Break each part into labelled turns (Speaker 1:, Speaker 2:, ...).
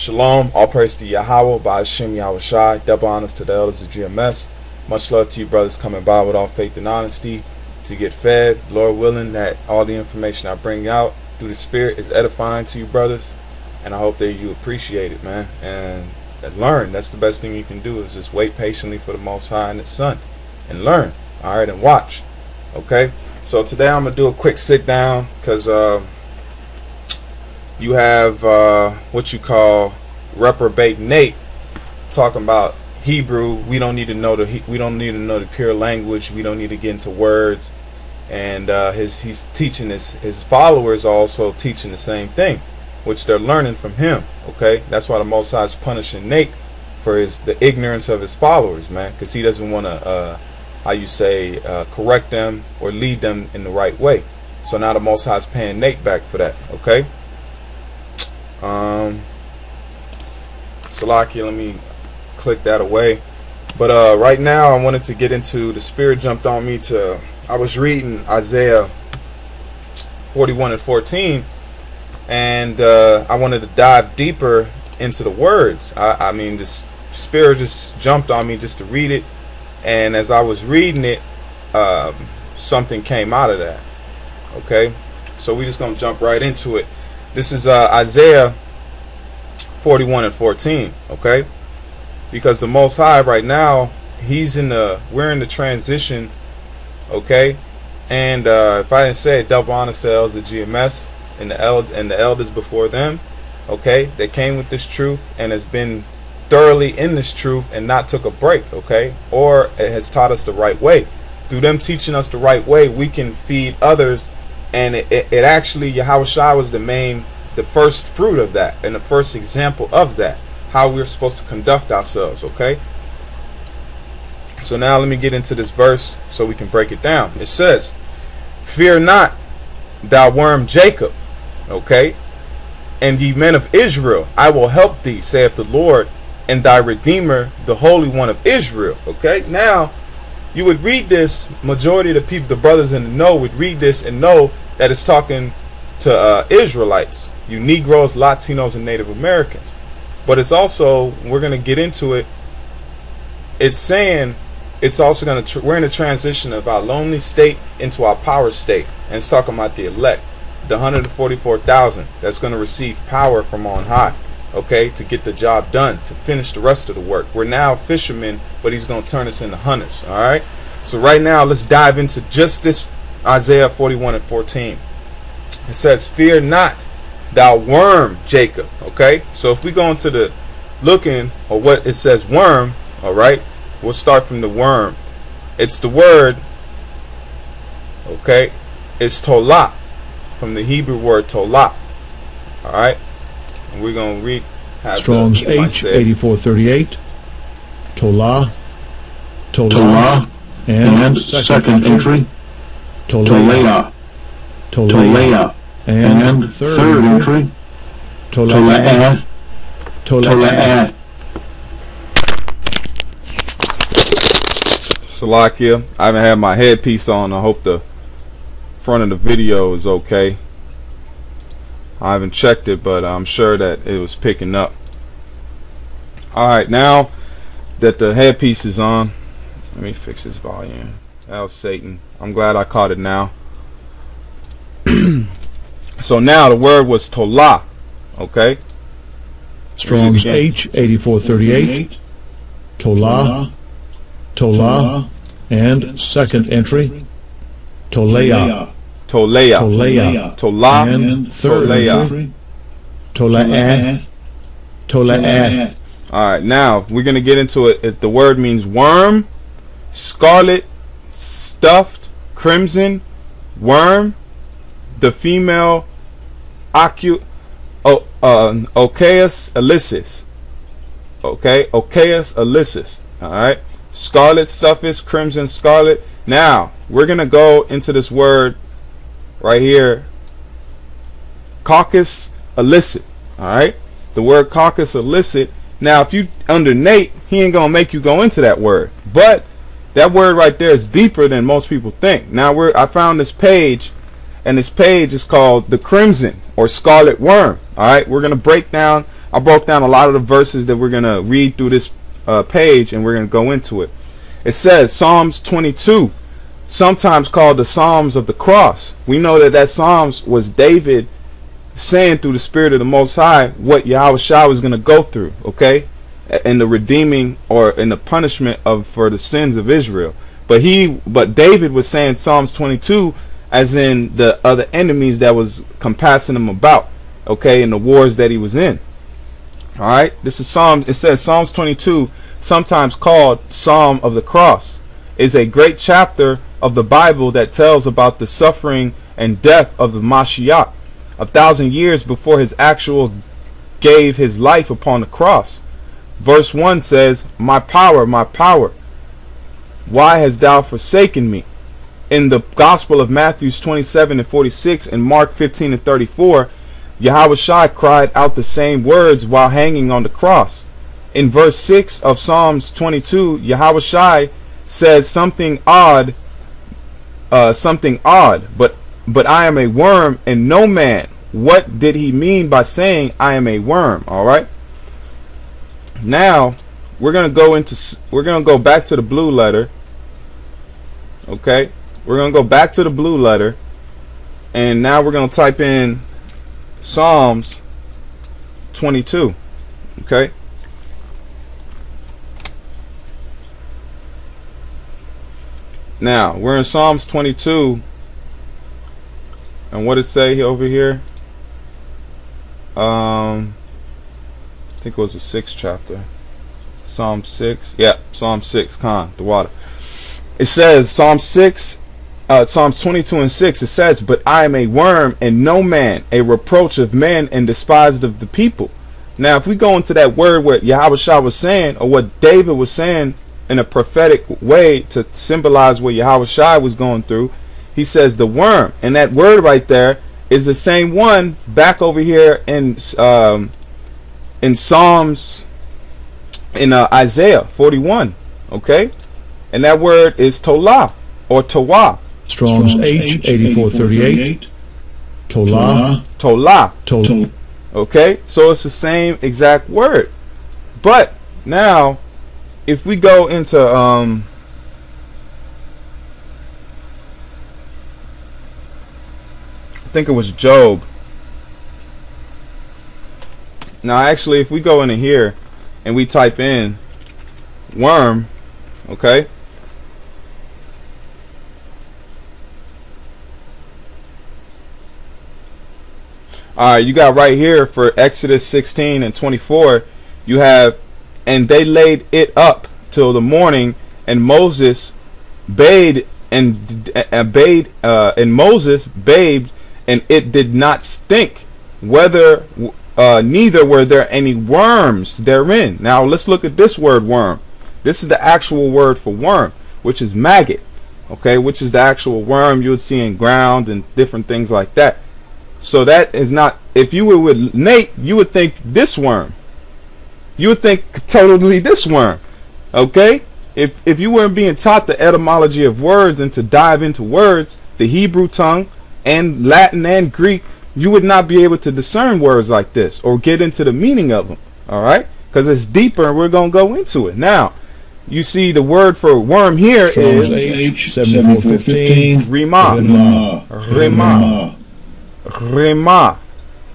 Speaker 1: Shalom, all praise to Yahweh, by Hashem Yahushai. Double honors to the elders of GMS. Much love to you brothers coming by with all faith and honesty to get fed. Lord willing, that all the information I bring out through the Spirit is edifying to you brothers, and I hope that you appreciate it, man, and learn. That's the best thing you can do, is just wait patiently for the Most High and His Son and learn, all right, and watch. Okay, so today I'm gonna do a quick sit down because you have what you call reprobate Nate talking about Hebrew. We don't need to know the pure language. We don't need to get into words. And he's teaching his followers are also teaching the same thing, which they're learning from him. Okay, that's why the Most High is punishing Nate for the ignorance of his followers, man, because he doesn't want to correct them or lead them in the right way. So now the Most High is paying Nate back for that. Okay. Salaki, let me click that away. But right now I wanted to get into, the Spirit jumped on me to, I was reading Isaiah 41 and 14, and I wanted to dive deeper into the words. I mean, this Spirit just jumped on me just to read it, and as I was reading it, something came out of that. Okay, so we're just gonna jump right into it. This is Isaiah 41 and 14, okay? Because the Most High right now, we're in the transition, okay? And if I didn't say it, double honors to the elders of GMS and the elders before them, okay? They came with this truth and has been thoroughly in this truth and not took a break, okay? Or it has taught us the right way. Through them teaching us the right way, we can feed others. And it actually, Yahushua was the first fruit of that, and the first example of that, how we're supposed to conduct ourselves, okay? So now let me get into this verse so we can break it down. It says, "Fear not, thou worm Jacob, okay? And ye men of Israel, I will help thee, saith the Lord, and thy Redeemer, the Holy One of Israel," okay? Now, you would read this, majority of the people, the brothers in the know, would read this and know that it's talking to Israelites, you Negroes, Latinos, and Native Americans. But it's also, we're going to get into it, it's saying it's also going to, we're in a transition of our lonely state into our power state. And it's talking about the elect, the 144,000 that's going to receive power from on high, okay, to get the job done, to finish the rest of the work. We're now fishermen, but he's going to turn us into hunters, all right? So right now, let's dive into just this Isaiah 41 and 14. It says, "Fear not, thou worm Jacob," okay? So if we go into the looking, or what it says, worm, all right? We'll start from the worm. It's the word, okay? It's tolah, from the Hebrew word tolah, all right? And we're going to read
Speaker 2: Strong's H8438, Tolah, and second entry, Toleah, and third entry, Toleah.
Speaker 1: Salakia, I haven't had my headpiece on. I hope the front of the video is okay. I haven't checked it, but I'm sure that it was picking up. Alright, now that the headpiece is on, let me fix this volume. That was Satan. I'm glad I caught it now. So now the word was tolah, okay?
Speaker 2: Strong's H8438, Tolah, and second entry, Toleah.
Speaker 1: Tolah,
Speaker 2: and third entry, Toleah.
Speaker 1: Alright, now we're going to get into it. The word means worm, scarlet, stuffed, crimson, worm. The female Ocaeus illicis. Okay, Ocaeus illicis. Alright, scarlet, stuffus, crimson, scarlet. Now we're gonna go into this word right here, caucus illicit. Alright, the word caucus illicit. Now if you under Nate, he ain't gonna make you go into that word, but that word right there is deeper than most people think. Now I found this page, and this page is called the crimson or scarlet worm. Alright, we're going to break down I broke down a lot of the verses that we're going to read through this page, and we're going to go into it. It says Psalms 22, sometimes called the Psalms of the Cross. We know that Psalms was David saying through the Spirit of the Most High what Yahushua was going to go through, okay, in the redeeming or in the punishment for the sins of Israel. But David was saying Psalms 22 as in the other enemies that was compassing him about, okay, in the wars that he was in. All right, this is Psalm. It says Psalms 22, sometimes called Psalm of the Cross, is a great chapter of the Bible that tells about the suffering and death of the Mashiach 1,000 years before his actual gave his life upon the cross. Verse 1 says, my power, why hast thou forsaken me? In the Gospel of Matthew 27:46 and Mark 15:34, Yahushua cried out the same words while hanging on the cross. In verse 6 of Psalms 22, Yahushua says something odd, but I am a worm and no man. What did he mean by saying I am a worm? All right. Now we're gonna go back to the blue letter. Okay, we're gonna go back to the blue letter, and now we're gonna type in Psalms 22. Okay. Now we're in Psalms 22, and what it say over here? I think it was the 6th chapter. Psalm 6. Yeah, Psalm 6. The water. It says Psalms 22 and 6. It says, but I am a worm and no man, a reproach of men and despised of the people. Now, if we go into that word what Yahushua was saying, or what David was saying in a prophetic way to symbolize what Yahushua was going through, he says the worm, and that word right there is the same one back over here in Psalms, in Isaiah 41, okay, and that word is tolah or tawah.
Speaker 2: Strong's H 8438. Tolah.
Speaker 1: Okay, so it's the same exact word. But now, if we go into I think it was Job. Now actually, if we go into here and we type in worm, okay, alright, you got right here for Exodus 16 and 24, you have, and they laid it up till the morning, and Moses bathed, and Moses bathed, and it did not stink, whether neither were there any worms therein. Now let's look at this word worm. This is the actual word for worm, which is maggot, okay, which is the actual worm you would see in ground and different things like that. So that is not, if you were with Nate, you would think this worm. You would think totally this worm, okay? If you weren't being taught the etymology of words and to dive into words, the Hebrew tongue and Latin and Greek, you would not be able to discern words like this or get into the meaning of them, all right? Because it's deeper, and we're going to go into it. Now, you see the word for worm here is
Speaker 2: H 7415.
Speaker 1: Rima,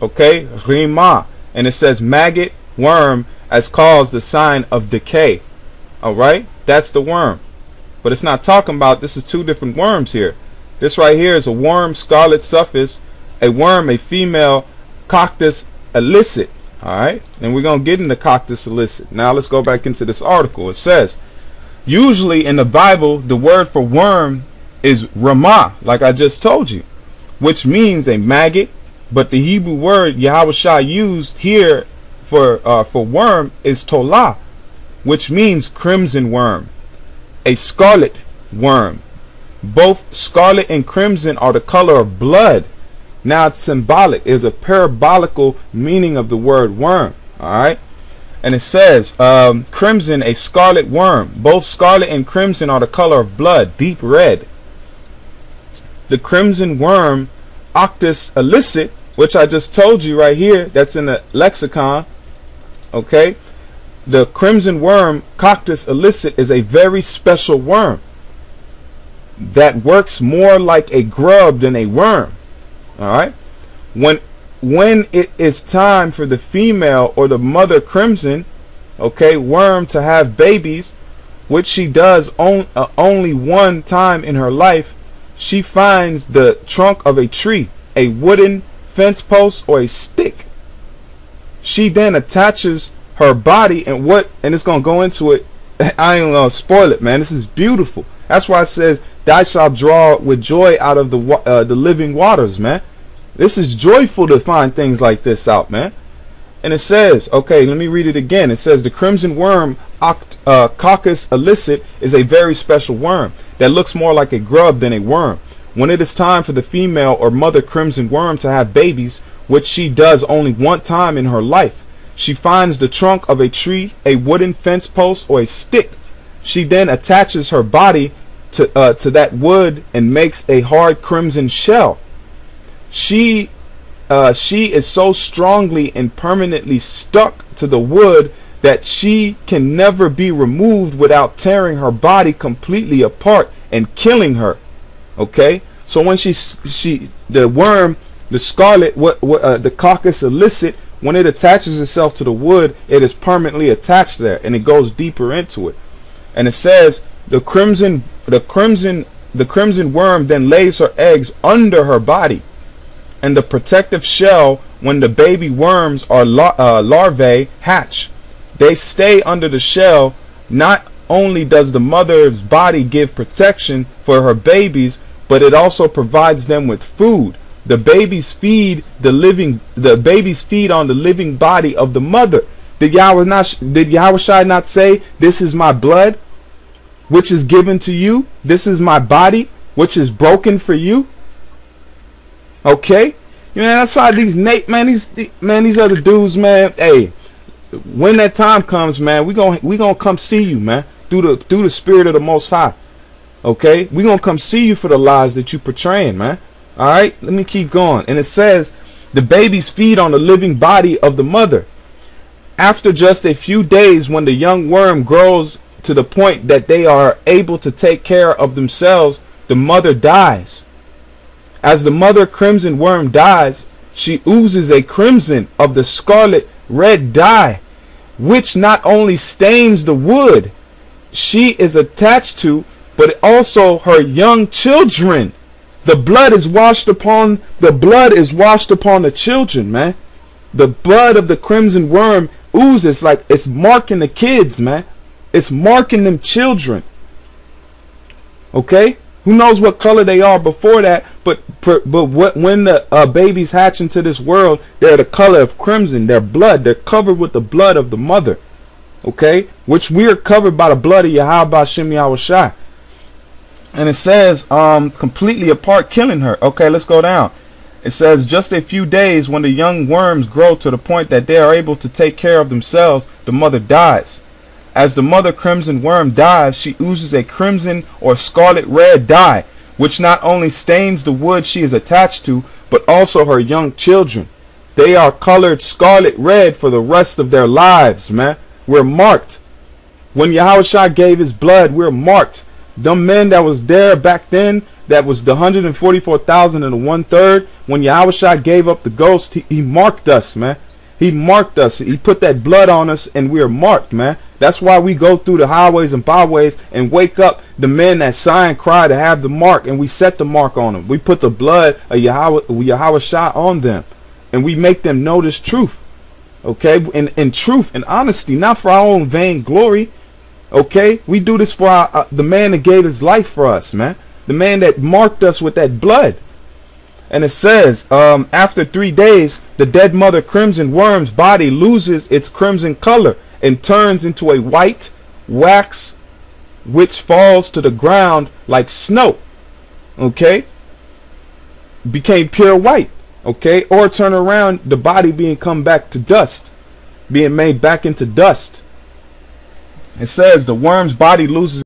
Speaker 1: okay, Rima, and it says maggot, worm, as cause the sign of decay. All right, that's the worm, but it's not talking about. This is two different worms here. This right here is a worm, scarlet suffix, a worm, a female, Coctus illicit. All right, and we're gonna get into Coctus illicit. Now let's go back into this article. It says, usually in the Bible, the word for worm is Ramah, like I just told you, which means a maggot, but the Hebrew word Yahushua used here for worm is tolah, which means crimson worm, a scarlet worm. Both scarlet and crimson are the color of blood. Now it's symbolic, is a parabolical meaning of the word worm. Alright, and it says crimson, a scarlet worm. Both scarlet and crimson are the color of blood, deep red. The crimson worm, Octus illicit, which I just told you right here, that's in the lexicon, Okay, the crimson worm, Coctus illicit, is a very special worm that works more like a grub than a worm. All right, when it is time for the female or the mother crimson, okay, worm to have babies, which she does only one time in her life, she finds the trunk of a tree, a wooden fence post, or a stick. She then attaches her body, and it's gonna go into it. I ain't gonna spoil it, man. This is beautiful. That's why it says, "Thou shalt draw with joy out of the living waters," man. This is joyful to find things like this out, man. And it says, okay, let me read it again. It says, the crimson worm, Coctus illicit, is a very special worm that looks more like a grub than a worm. When it is time for the female or mother crimson worm to have babies, which she does only one time in her life, she finds the trunk of a tree, a wooden fence post, or a stick. She then attaches her body to that wood and makes a hard crimson shell. She is so strongly and permanently stuck to the wood that she can never be removed without tearing her body completely apart and killing her. Okay, so when the worm, the scarlet, the Coctus illicit, when it attaches itself to the wood, it is permanently attached there, and it goes deeper into it. And it says the crimson worm then lays her eggs under her body, and the protective shell, when the baby worms or larvae hatch, they stay under the shell. Not only does the mother's body give protection for her babies, but it also provides them with food. The babies feed on the living body of the mother. Did Yahushua not say, "This is my blood, which is given to you. This is my body, which is broken for you"? Okay, man, that's why these other dudes, man. Hey, when that time comes, man, we gonna come see you, man, through the Spirit of the Most High. Okay, we gonna come see you for the lies that you portraying, man. All right, let me keep going. And it says the babies feed on the living body of the mother. After just a few days, when the young worm grows to the point that they are able to take care of themselves, the mother dies. As the mother crimson worm dies, she oozes a crimson of the scarlet red dye, which not only stains the wood she is attached to, but also her young children. The blood is washed upon the children, man. The blood of the crimson worm oozes, like it's marking the kids, man. It's marking them children. Okay? Who knows what color they are before that, but when the babies hatch into this world, they're the color of crimson. Their blood, they're covered with the blood of the mother. Okay? Which we are covered by the blood of Yahweh Shem Yahushai. And it says, completely apart, killing her. Okay, let's go down. It says, just a few days, when the young worms grow to the point that they are able to take care of themselves, the mother dies. As the mother crimson worm dies, she oozes a crimson or scarlet red dye, which not only stains the wood she is attached to, but also her young children. They are colored scarlet red for the rest of their lives, man. We're marked. When Yahushua gave his blood, we're marked. Them men that was there back then, that was the 144,000 and the 1/3, when Yahushua gave up the ghost, he marked us, man. He marked us. He put that blood on us, and we are marked, man. That's why we go through the highways and byways and wake up the men that sigh and cry to have the mark, and we set the mark on them. We put the blood of Yahushua on them, and we make them know this truth. Okay, in truth and honesty, not for our own vain glory. Okay, we do this for the man that gave his life for us, man. The man that marked us with that blood. And it says, after 3 days, the dead mother crimson worm's body loses its crimson color and turns into a white wax, which falls to the ground like snow. Okay, became pure white. Okay, or turn around, the body being come back to dust, being made back into dust. It says the worm's body loses